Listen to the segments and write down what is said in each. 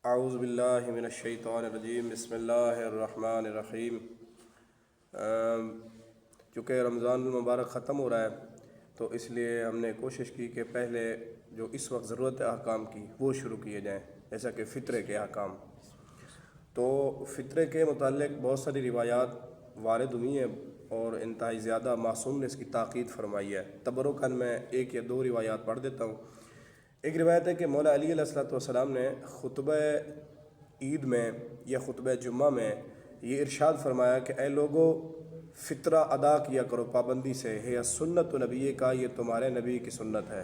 اعوذ باللہ من الشیطان الرجیم بسم اللہ الرحمن الرحیم۔ چونکہ رمضان المبارک ختم ہو رہا ہے تو اس لیے ہم نے کوشش کی کہ پہلے جو اس وقت ضرورت ہے احکام کی وہ شروع کیے جائیں، جیسا کہ فطرے کے احکام۔ تو فطرے کے متعلق بہت ساری روایات وارد ہوئی ہیں اور انتہائی زیادہ معصوم نے اس کی تاکید فرمائی ہے۔ تبرکاً میں ایک یا دو روایات پڑھ دیتا ہوں۔ ایک روایت ہے کہ مولا علی علیہ الصلوۃ والسلام نے خطبہ عید میں یا خطبہ جمعہ میں یہ ارشاد فرمایا کہ اے لوگو، فطرہ ادا کیا کرو پابندی سے، ہے سنت نبی کا، یہ تمہارے نبی کی سنت ہے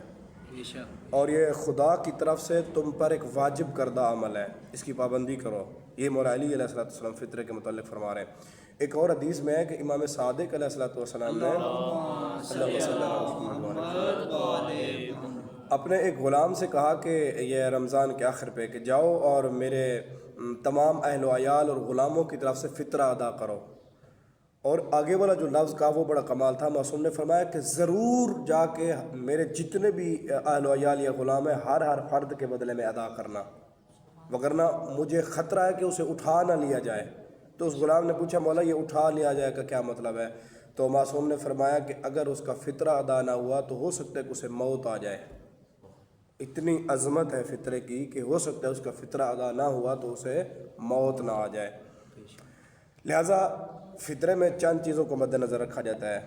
اور یہ خدا کی طرف سے تم پر ایک واجب کردہ عمل ہے، اس کی پابندی کرو۔ یہ مولا علی علیہ الصلوۃ والسلام فطرے کے متعلق فرما رہے ہیں۔ ایک اور حدیث میں ہے کہ امام صادق علیہ الصلوۃ والسلام نے اپنے ایک غلام سے کہا کہ یہ رمضان کے آخر پہ کہ جاؤ اور میرے تمام اہل و عیال اور غلاموں کی طرف سے فطرہ ادا کرو۔ اور آگے والا جو لفظ کا وہ بڑا کمال تھا، معصوم نے فرمایا کہ ضرور جا کے میرے جتنے بھی اہل و عیال یا غلام ہیں ہر فرد کے بدلے میں ادا کرنا، وگرنہ مجھے خطرہ ہے کہ اسے اٹھا نہ لیا جائے۔ تو اس غلام نے پوچھا مولا یہ اٹھا لیا جائے کا کیا مطلب ہے؟ تو معصوم نے فرمایا کہ اگر اس کا فطرہ ادا نہ ہوا تو ہو سکتا ہے کہ اسے موت آ جائے۔ اتنی عظمت ہے فطرے کی کہ ہو سکتا ہے اس کا فطرہ ادا نہ ہوا تو اسے موت نہ آ جائے۔ لہٰذا فطرے میں چند چیزوں کو مد نظر رکھا جاتا ہے۔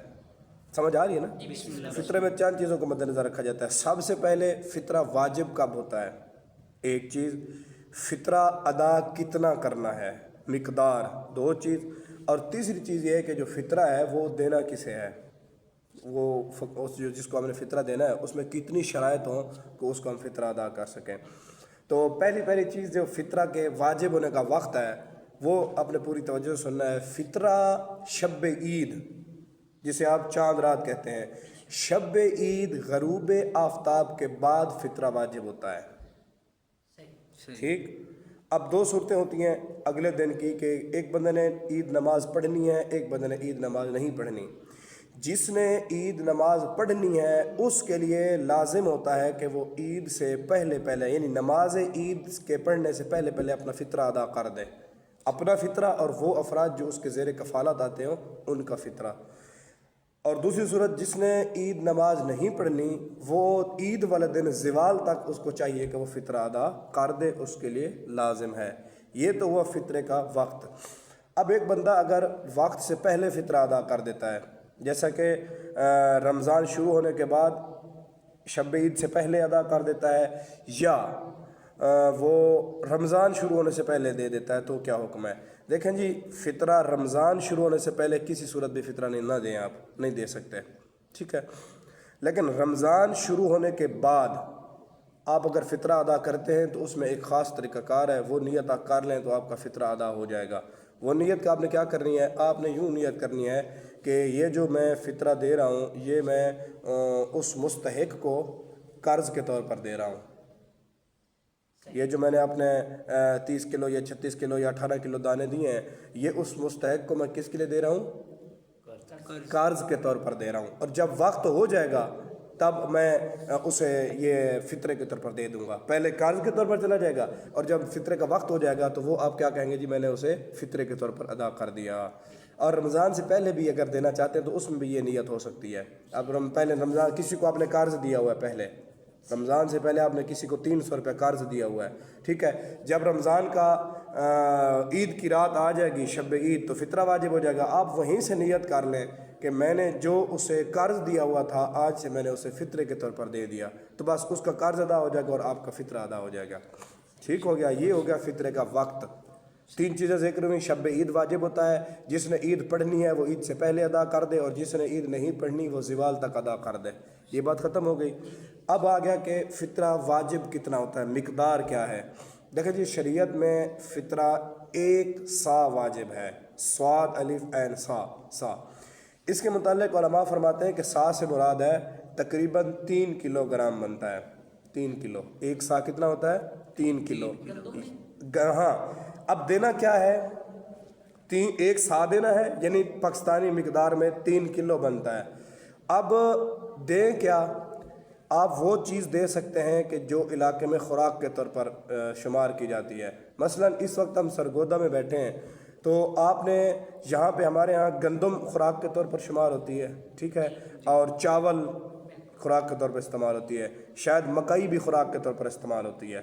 سمجھ آ رہی ہے نا؟ فطرے میں چند چیزوں کو مد نظر رکھا جاتا ہے۔ سب سے پہلے فطرہ واجب کب ہوتا ہے؟ ایک چیز، فطرہ ادا کتنا کرنا ہے، مقدار، دو چیز، اور تیسری چیز یہ ہے کہ جو فطرہ ہے وہ دینا کسے ہے، وہ جس کو ہم نے فطرہ دینا ہے اس میں کتنی شرائط ہوں کہ اس کو ہم فطرہ ادا کر سکیں۔ تو پہلی چیز جو فطرہ کے واجب ہونے کا وقت ہے وہ اپنے پوری توجہ سے سننا ہے۔ فطرہ شب عید، جسے آپ چاند رات کہتے ہیں، شب عید غروب آفتاب کے بعد فطرہ واجب ہوتا ہے۔ ٹھیک؟ اب دو صورتیں ہوتی ہیں اگلے دن کی کہ ایک بندے نے عید نماز پڑھنی ہے، ایک بندے نے عید نماز نہیں پڑھنی۔ جس نے عید نماز پڑھنی ہے اس کے لیے لازم ہوتا ہے کہ وہ عید سے پہلے یعنی نماز عید کے پڑھنے سے پہلے اپنا فطرہ ادا کر دے، اپنا فطرہ اور وہ افراد جو اس کے زیر کفالت آتے ہوں ان کا فطرہ۔ اور دوسری صورت، جس نے عید نماز نہیں پڑھنی وہ عید والے دن زوال تک اس کو چاہیے کہ وہ فطرہ ادا کر دے، اس کے لیے لازم ہے۔ یہ تو ہوا فطرے کا وقت۔ اب ایک بندہ اگر وقت سے پہلے فطرہ ادا کر دیتا ہے، جیسا کہ رمضان شروع ہونے کے بعد شب عید سے پہلے ادا کر دیتا ہے، یا وہ رمضان شروع ہونے سے پہلے دے دیتا ہے، تو کیا حکم ہے؟ دیکھیں جی، فطرہ رمضان شروع ہونے سے پہلے کسی صورت بھی فطرہ نہ دیں، آپ نہیں دے سکتے، ٹھیک ہے؟ لیکن رمضان شروع ہونے کے بعد آپ اگر فطرہ ادا کرتے ہیں تو اس میں ایک خاص طریقہ کار ہے، وہ نیت آپ کر لیں تو آپ کا فطرہ ادا ہو جائے گا۔ وہ نیت کا آپ نے کیا کرنی ہے؟ آپ نے یوں نیت کرنی ہے کہ یہ جو میں فطرہ دے رہا ہوں یہ میں اس مستحق کو قرض کے طور پر دے رہا ہوں۔ یہ جو میں نے اپنے 30 کلو یا 36 کلو یا 18 کلو دانے دیے ہیں، یہ اس مستحق کو میں کس کے لیے دے رہا ہوں؟ قرض کے طور پر دے رہا ہوں، اور جب وقت ہو جائے گا تب میں اسے یہ فطرے کے طور پر دے دوں گا۔ پہلے قرض کے طور پر چلا جائے گا اور جب فطرے کا وقت ہو جائے گا تو وہ آپ کیا کہیں گے؟ جی میں نے اسے فطرے کے طور پر ادا کر دیا۔ اور رمضان سے پہلے بھی اگر دینا چاہتے ہیں تو اس میں بھی یہ نیت ہو سکتی ہے۔ اب پہلے رمضان کسی کو آپ نے قرض دیا ہوا ہے، پہلے رمضان سے پہلے آپ نے کسی کو 300 روپے قرض دیا ہوا ہے، ٹھیک ہے؟ جب رمضان کا عید کی رات آ جائے گی، شب عید، تو فطرہ واجب ہو جائے گا۔ آپ وہیں سے نیت کر لیں کہ میں نے جو اسے قرض دیا ہوا تھا آج سے میں نے اسے فطرے کے طور پر دے دیا، تو بس اس کا قرض ادا ہو جائے گا اور آپ کا فطرہ ادا ہو جائے گا۔ ٹھیک ہو گیا؟ یہ ہو گیا فطرے کا وقت۔ 3 چیزیں ذکر ہوئی۔ شب عید واجب ہوتا ہے، جس نے عید پڑھنی ہے وہ عید سے پہلے ادا کر دے، اور جس نے عید نہیں پڑھنی وہ زوال تک ادا کر دے۔ یہ بات ختم ہو گئی۔ اب آ گیا کہ فطرہ واجب کتنا ہوتا ہے، مقدار کیا ہے۔ دیکھیں جی، شریعت میں فطرہ 1 سا واجب ہے، صاد الف عین سا۔ اس کے متعلق علماء فرماتے ہیں کہ سا سے مراد ہے تقریباً 3 کلو گرام بنتا ہے۔ 3 کلو، 1 سا کتنا ہوتا ہے؟ 3 کلو۔ ہاں، اب دینا کیا ہے؟ 1 سا دینا ہے، یعنی پاکستانی مقدار میں 3 کلو بنتا ہے۔ اب دیں کیا؟ آپ وہ چیز دے سکتے ہیں کہ جو علاقے میں خوراک کے طور پر شمار کی جاتی ہے. مثلا اس وقت ہم سرگودا میں بیٹھے ہیں تو آپ نے یہاں پہ ہمارے ہاں گندم خوراک کے طور پر شمار ہوتی ہے, ٹھیک ہے, اور چاول خوراک کے طور پر استعمال ہوتی ہے, شاید مکئی بھی خوراک کے طور پر استعمال ہوتی ہے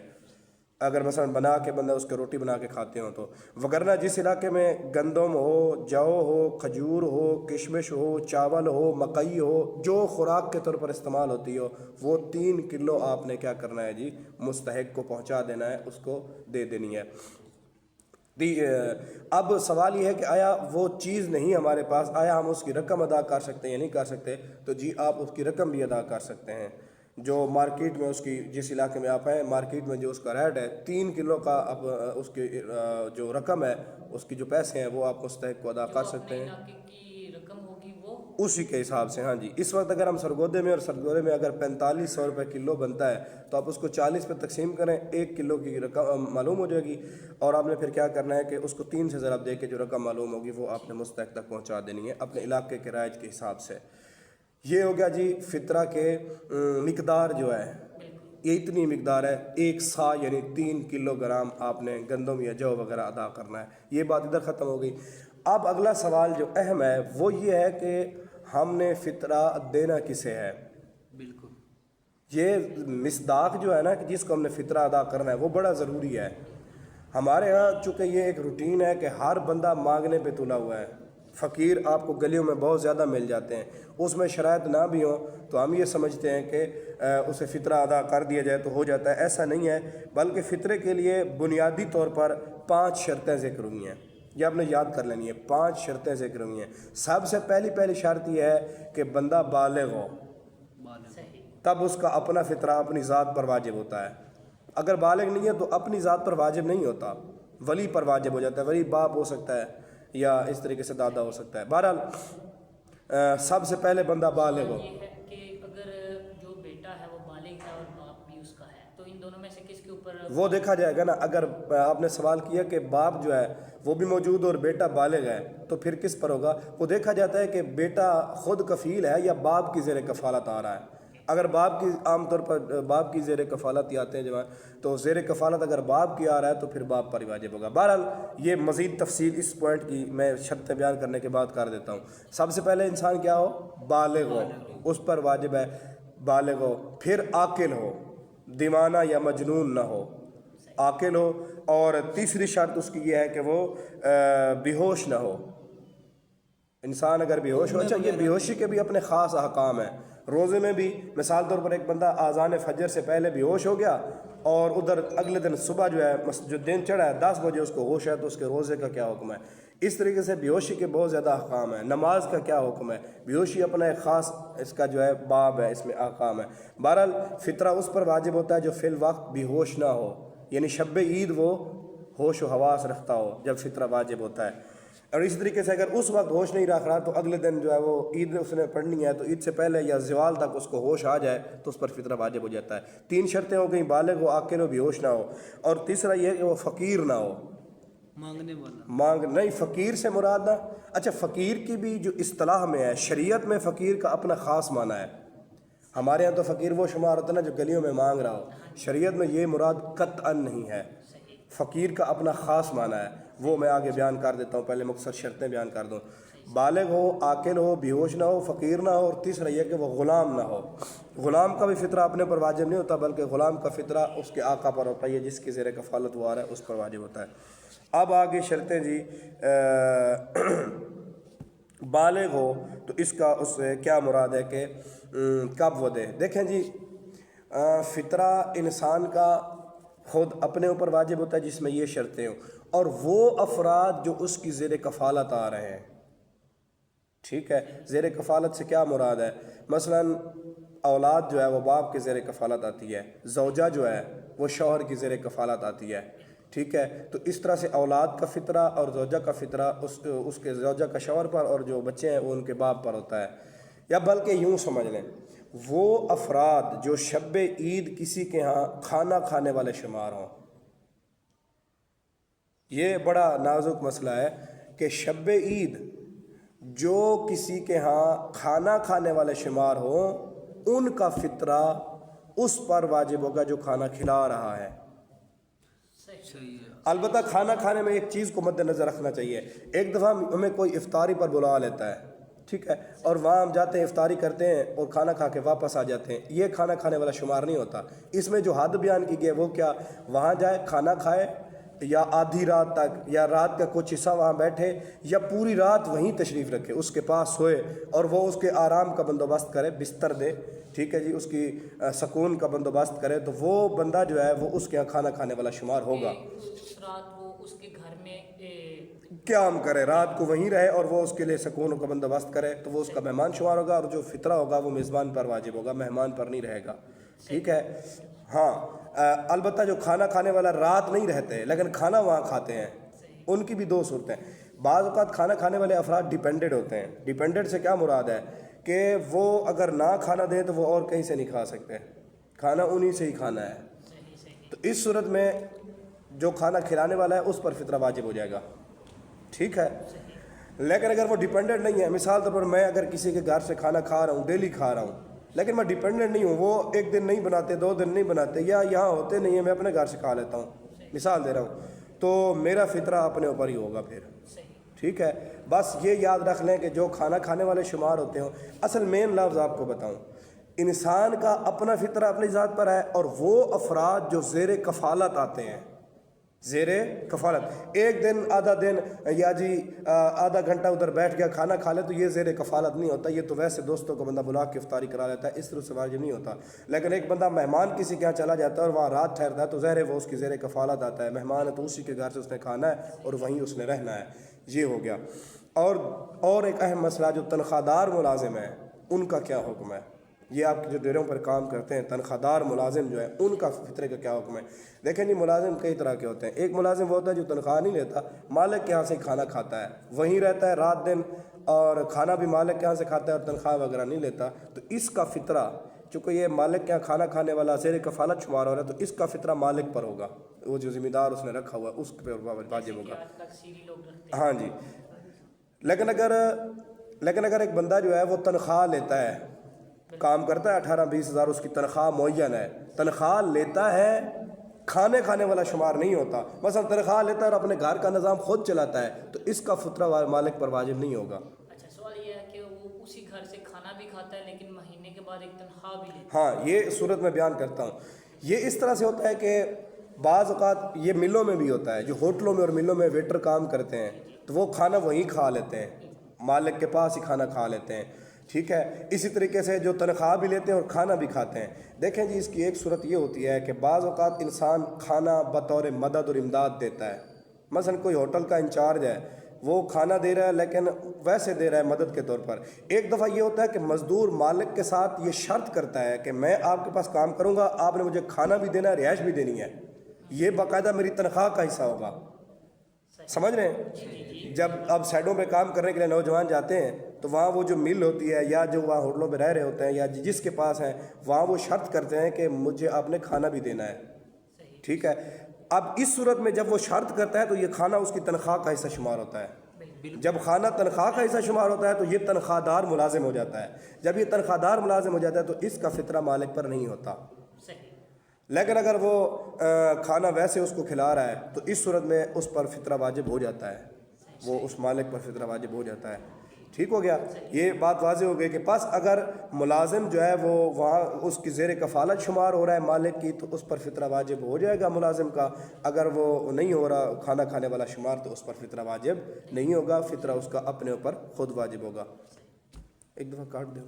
اگر مثلا بنا کے بندہ اس کے روٹی بنا کے کھاتے ہوں تو. وگرنہ جس علاقے میں گندم ہو, جو ہو, کھجور ہو, کشمش ہو, چاول ہو, مکئی ہو, جو خوراک کے طور پر استعمال ہوتی ہو, وہ 3 کلو آپ نے کیا کرنا ہے جی, مستحق کو پہنچا دینا ہے, اس کو دے دینی ہے. اب سوال یہ ہے کہ آیا وہ چیز نہیں ہمارے پاس, آیا ہم اس کی رقم ادا کر سکتے ہیں یا نہیں کر سکتے؟ تو جی آپ اس کی رقم بھی ادا کر سکتے ہیں. جو مارکیٹ میں اس کی, جس علاقے میں آپ ہیں مارکیٹ میں جو اس کا ریٹ ہے 3 کلو کا, اب اس کی جو رقم ہے, اس کی جو پیسے ہیں وہ آپ مستحق کو ادا کر سکتے ہیں رقم ہوگی وہ اسی کے حساب سے. ہاں جی, اس وقت اگر ہم سرگودے میں, اور سرگودے میں اگر 4500 روپے کلو بنتا ہے تو آپ اس کو 40 پہ تقسیم کریں, 1 کلو کی رقم معلوم ہو جائے گی, اور آپ نے پھر کیا کرنا ہے کہ اس کو 3 سے ضرب دے کے جو رقم معلوم ہوگی وہ آپ نے مستحق تک پہنچا دینی ہے اپنے علاقے کے رائج کے حساب سے. یہ ہو گیا جی فطرہ کے مقدار جو ہے, یہ اتنی مقدار ہے, 1 سا یعنی 3 کلو گرام آپ نے گندم یا جو وغیرہ ادا کرنا ہے. یہ بات ادھر ختم ہو گئی. اب اگلا سوال جو اہم ہے وہ یہ ہے کہ ہم نے فطرہ دینا کسے ہے. بالکل یہ مصداق جو ہے نا کہ جس کو ہم نے فطرہ ادا کرنا ہے وہ بڑا ضروری ہے. ہمارے ہاں چونکہ یہ ایک روٹین ہے کہ ہر بندہ مانگنے پہ تلا ہوا ہے, فقیر آپ کو گلیوں میں بہت زیادہ مل جاتے ہیں, اس میں شرائط نہ بھی ہوں تو ہم یہ سمجھتے ہیں کہ اسے فطرہ ادا کر دیا جائے تو ہو جاتا ہے. ایسا نہیں ہے, بلکہ فطرے کے لیے بنیادی طور پر 5 شرطیں ذکر ہوئی ہیں, یہ آپ نے یاد کر لینی ہے. 5 شرطیں ذکر ہوئی ہیں. سب سے پہلی شرط یہ ہے کہ بندہ بالغ ہو, تب اس کا اپنا فطرہ اپنی ذات پر واجب ہوتا ہے. اگر بالغ نہیں ہے تو اپنی ذات پر واجب نہیں ہوتا, ولی پر واجب ہو جاتا ہے. ولی باپ ہو سکتا ہے یا اس طریقے سے دادا ہو سکتا ہے. بہرحال سب سے پہلے بندہ بالغ ہو. یہ ہے کہ اگر جو بیٹا ہے وہ بالغ ہے اور باپ بھی اس کا ہے تو ان دونوں میں سے کس کے اوپر وہ دیکھا جائے گا نا. اگر آپ نے سوال کیا کہ باپ جو ہے وہ بھی موجود ہو اور بیٹا بالغ ہے تو پھر کس پر ہوگا؟ وہ دیکھا جاتا ہے کہ بیٹا خود کفیل ہے یا باپ کی زیر کفالت آ رہا ہے. اگر باپ کی, عام طور پر باپ کی زیر کفالت ہی آتے ہیں جو ہے, تو زیر کفالت اگر باپ کی آ رہا ہے تو پھر باپ پر ہی واجب ہوگا. بہرحال یہ مزید تفصیل اس پوائنٹ کی میں شرطیں بیان کرنے کے بعد کر دیتا ہوں. سب سے پہلے انسان کیا ہو؟ بالغ ہو, اس پر واجب ہے بالغ ہو. پھر عاقل ہو, دیوانہ یا مجنون نہ ہو, عاقل ہو. اور تیسری شرط اس کی یہ ہے کہ وہ بے ہوش نہ ہو. انسان اگر بے ہوش ہو, اچھا یہ بے ہوشی کے بھی اپنے خاص احکام ہیں. روزے میں بھی مثال طور پر ایک بندہ آذان فجر سے پہلے بے ہوش ہو گیا اور ادھر اگلے دن صبح جو ہے جو دن چڑھا ہے 10 بجے اس کو ہوش ہے تو اس کے روزے کا کیا حکم ہے؟ اس طریقے سے بے ہوشی کے بہت زیادہ احکام ہیں. نماز کا کیا حکم ہے؟ بے ہوشی اپنا ایک خاص اس کا جو ہے باب ہے, اس میں احکام ہے. بہرحال فطرہ اس پر واجب ہوتا ہے جو فی الوقت بے ہوش نہ ہو, یعنی شب عید وہ ہوش و حواس رکھتا ہو جب فطرہ واجب ہوتا ہے. اور اسی طریقے سے اگر اس وقت ہوش نہیں رکھ رہا تو اگلے دن جو ہے وہ عید اس نے پڑھنی ہے تو عید سے پہلے یا زوال تک اس کو ہوش آ جائے تو اس پر فطرہ واجب ہو جاتا ہے. 3 شرطیں ہو گئیں, بالغ ہو, عاقل ہو, بے ہوش نہ ہو. اور تیسرا یہ کہ وہ فقیر نہ ہو, مانگنے والا مانگ نہیں. فقیر سے مراد نہ, اچھا فقیر کی بھی جو اصطلاح میں ہے, شریعت میں فقیر کا اپنا خاص معنی ہے. ہمارے ہاں تو فقیر وہ شمار ہوتا ہے نا جو گلیوں میں مانگ رہا ہو. شریعت میں یہ مراد قطعاً نہیں ہے. فقیر کا اپنا خاص معنی ہے, وہ میں آگے بیان کر دیتا ہوں. پہلے مختصر شرطیں بیان کر دوں. بالغ ہو, عاقل ہو, بے ہوش نہ ہو, فقیر نہ ہو. اور تیسرا یہ کہ وہ غلام نہ ہو. غلام کا بھی فطرہ اپنے پر واجب نہیں ہوتا بلکہ غلام کا فطرہ اس کے آقا پر ہوتا ہے, جس کی زیر کفالت وہ آ رہا ہے اس پر واجب ہوتا ہے. اب آگے شرطیں جی. بالغ ہو تو اس کا اس سے کیا مراد ہے کہ کب وہ دے؟ دیکھیں جی, فطرہ انسان کا خود اپنے اوپر واجب ہوتا ہے جس میں یہ شرطیں ہوں, اور وہ افراد جو اس کی زیر کفالت آ رہے ہیں. ٹھیک ہے, زیر کفالت سے کیا مراد ہے؟ مثلا اولاد جو ہے وہ باپ کی زیر کفالت آتی ہے, زوجہ جو ہے وہ شوہر کی زیر کفالت آتی ہے. ٹھیک ہے, تو اس طرح سے اولاد کا فطرہ اور زوجہ کا فطرہ اس کے زوجہ کا شوہر پر, اور جو بچے ہیں وہ ان کے باپ پر ہوتا ہے. یا بلکہ یوں سمجھ لیں, وہ افراد جو شب عید کسی کے ہاں کھانا کھانے والے شمار ہوں. یہ بڑا نازک مسئلہ ہے کہ شب عید جو کسی کے ہاں کھانا کھانے والے شمار ہوں ان کا فطرہ اس پر واجب ہوگا جو کھانا کھلا رہا ہے۔ صحیح البتہ کھانا کھانے میں ایک چیز کو مد نظر رکھنا چاہیے، ایک دفعہ ہمیں کوئی افطاری پر بلا لیتا ہے، ٹھیک ہے، اور وہاں ہم جاتے ہیں افطاری کرتے ہیں اور کھانا کھا کے واپس آ جاتے ہیں، یہ کھانا کھانے والا شمار نہیں ہوتا۔ اس میں جو حد بیان کی گئی ہے وہ کیا، وہاں جائے کھانا کھائے یا آدھی رات تک یا رات کا کچھ حصہ وہاں بیٹھے یا پوری رات وہیں تشریف رکھے، اس کے پاس سوئے اور وہ اس کے آرام کا بندوبست کرے، بستر دے، ٹھیک ہے جی، اس کی سکون کا بندوبست کرے، تو وہ بندہ جو ہے وہ اس کے یہاں کھانا کھانے والا شمار ہوگا۔ اس رات وہ اس کے گھر میں قیام کرے، رات کو وہیں رہے اور وہ اس کے لیے سکون کا بندوبست کرے، تو وہ اس کا مہمان شمار ہوگا، اور جو فطرہ ہوگا وہ میزبان پر واجب ہوگا، مہمان پر نہیں رہے گا، ٹھیک ہے۔ ہاں البتہ جو کھانا کھانے والا رات نہیں رہتے لیکن کھانا وہاں کھاتے ہیں، ان کی بھی دو صورتیں۔ بعض اوقات کھانا کھانے والے افراد ڈیپینڈڈ ہوتے ہیں۔ ڈیپینڈڈ سے کیا مراد ہے کہ وہ اگر نہ کھانا دیں تو وہ اور کہیں سے نہیں کھا سکتے، کھانا انہی سے ہی کھانا ہے، تو اس صورت میں جو کھانا کھلانے والا ہے اس پر فطرہ واجب ہو جائے گا، ٹھیک ہے۔ لیکن اگر وہ ڈیپینڈنٹ نہیں ہے، مثال طور پر میں اگر کسی کے گھر سے کھانا کھا رہا ہوں، ڈیلی کھا رہا ہوں، لیکن میں ڈیپینڈنٹ نہیں ہوں، وہ ایک دن نہیں بناتے، 2 دن نہیں بناتے، یا یہاں ہوتے نہیں ہیں، میں اپنے گھر سے کھا لیتا ہوں، مثال دے رہا ہوں، تو میرا فطرہ اپنے اوپر ہی ہوگا پھر، ٹھیک ہے۔ بس یہ یاد رکھ لیں کہ جو کھانا کھانے والے شمار ہوتے ہوں، اصل مین لفظ آپ کو بتاؤں، انسان کا اپنا فطرہ اپنی ذات پر ہے، اور وہ افراد جو زیر کفالت آتے ہیں، زیر کفالت، ایک دن آدھا دن یا جی آدھا گھنٹہ ادھر بیٹھ گیا کھانا کھا لے، تو یہ زیر کفالت نہیں ہوتا، یہ تو ویسے دوستوں کو بندہ بلا کے افطاری کرا لیتا ہے، اس طرح سے واجب نہیں ہوتا۔ لیکن ایک بندہ مہمان کسی کے یہاں چلا جاتا ہے اور وہاں رات ٹھہرتا ہے، تو ظاہر ہے وہ اس کی زیر کفالت آتا ہے، مہمان ہے تو اسی کے گھر سے اس نے کھانا ہے اور وہیں اس نے رہنا ہے، یہ ہو گیا۔ اور ایک اہم مسئلہ، جو تنخواہ دار ملازم ہیں ان کا کیا حکم ہے، یہ آپ کے جو ڈیروں پر کام کرتے ہیں تنخواہ دار ملازم جو ہے ان کا فطرے کا کیا حکم ہے۔ دیکھیں جی، ملازم کئی طرح کے ہوتے ہیں۔ ایک ملازم وہ ہوتا ہے جو تنخواہ نہیں لیتا، مالک کے یہاں سے کھانا کھاتا ہے، وہیں رہتا ہے رات دن، اور کھانا بھی مالک کے یہاں سے کھاتا ہے اور تنخواہ وغیرہ نہیں لیتا، تو اس کا فطرہ، چونکہ یہ مالک کے یہاں کھانا کھانے والا زیر کفالت شمار ہو رہا ہے، تو اس کا فطرہ مالک پر ہوگا، وہ جو ذمہ دار اس نے رکھا ہوا ہے اس پہ واجب ہوگا۔ ہاں جی، لیکن اگر ایک بندہ جو ہے وہ تنخواہ لیتا ہے، کام کرتا ہے 18-20 ہزار، اس کی تنخواہ معین ہے، تنخواہ لیتا ہے، کھانے والا شمار نہیں ہوتا، مثلا تنخواہ لیتا ہے اور اپنے گھر کا نظام خود چلاتا ہے، تو اس کا فطرہ مالک پر واجب نہیں ہوگا۔ اچھا، سوال یہ ہے کہ وہ اسی گھر سے کھانا بھی کھاتا ہے لیکن مہینے کے بعد ایک تنخواہ بھی لیتا ہے۔ ہاں، یہ صورت میں بیان کرتا ہوں، یہ اس طرح سے ہوتا ہے کہ بعض اوقات یہ ملوں میں بھی ہوتا ہے، جو ہوٹلوں میں اور ملوں میں ویٹر کام کرتے ہیں تو وہ کھانا وہیں کھا لیتے ہیں، مالک کے پاس ہی کھانا کھا لیتے ہیں، ٹھیک ہے۔ اسی طریقے سے جو تنخواہ بھی لیتے ہیں اور کھانا بھی کھاتے ہیں۔ دیکھیں جی، اس کی ایک صورت یہ ہوتی ہے کہ بعض اوقات انسان کھانا بطور مدد اور امداد دیتا ہے، مثلا کوئی ہوٹل کا انچارج ہے، وہ کھانا دے رہا ہے لیکن ویسے دے رہا ہے مدد کے طور پر۔ ایک دفعہ یہ ہوتا ہے کہ مزدور مالک کے ساتھ یہ شرط کرتا ہے کہ میں آپ کے پاس کام کروں گا، آپ نے مجھے کھانا بھی دینا ہے، رہائش بھی دینی ہے، یہ باقاعدہ میری تنخواہ کا حصہ ہوگا، سمجھ رہے ہیں۔ جب اب سائڈوں پہ کام کرنے کے لیے نوجوان جاتے ہیں تو وہاں وہ جو مل ہوتی ہے یا جو وہاں ہوٹلوں پہ رہ رہے ہوتے ہیں یا جس کے پاس ہیں، وہاں وہ شرط کرتے ہیں کہ مجھے آپ نے کھانا بھی دینا ہے، ٹھیک ہے۔ اب اس صورت میں جب وہ شرط کرتا ہے تو یہ کھانا اس کی تنخواہ کا حصہ شمار ہوتا ہے۔ جب کھانا تنخواہ کا حصہ شمار ہوتا ہے تو یہ تنخواہ دار ملازم ہو جاتا ہے۔ جب یہ تنخواہ دار ملازم ہو جاتا ہے تو اس کا فطرہ مالک پر نہیں ہوتا۔ لیکن اگر وہ کھانا ویسے اس کو کھلا رہا ہے تو اس صورت میں اس پر فطرہ واجب ہو جاتا ہے، وہ اس مالک پر فطرہ واجب ہو جاتا ہے، ٹھیک ہو گیا۔ یہ بات واضح ہو گئی کہ پس اگر ملازم جو ہے وہ وہاں اس کی زیر کفالت شمار ہو رہا ہے مالک کی، تو اس پر فطرہ واجب ہو جائے گا ملازم کا۔ اگر وہ نہیں ہو رہا کھانا کھانے والا شمار تو اس پر فطرہ واجب نہیں ہوگا، فطرہ اس کا اپنے اوپر خود واجب ہوگا۔ ایک دفعہ کاٹ دو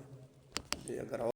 اگر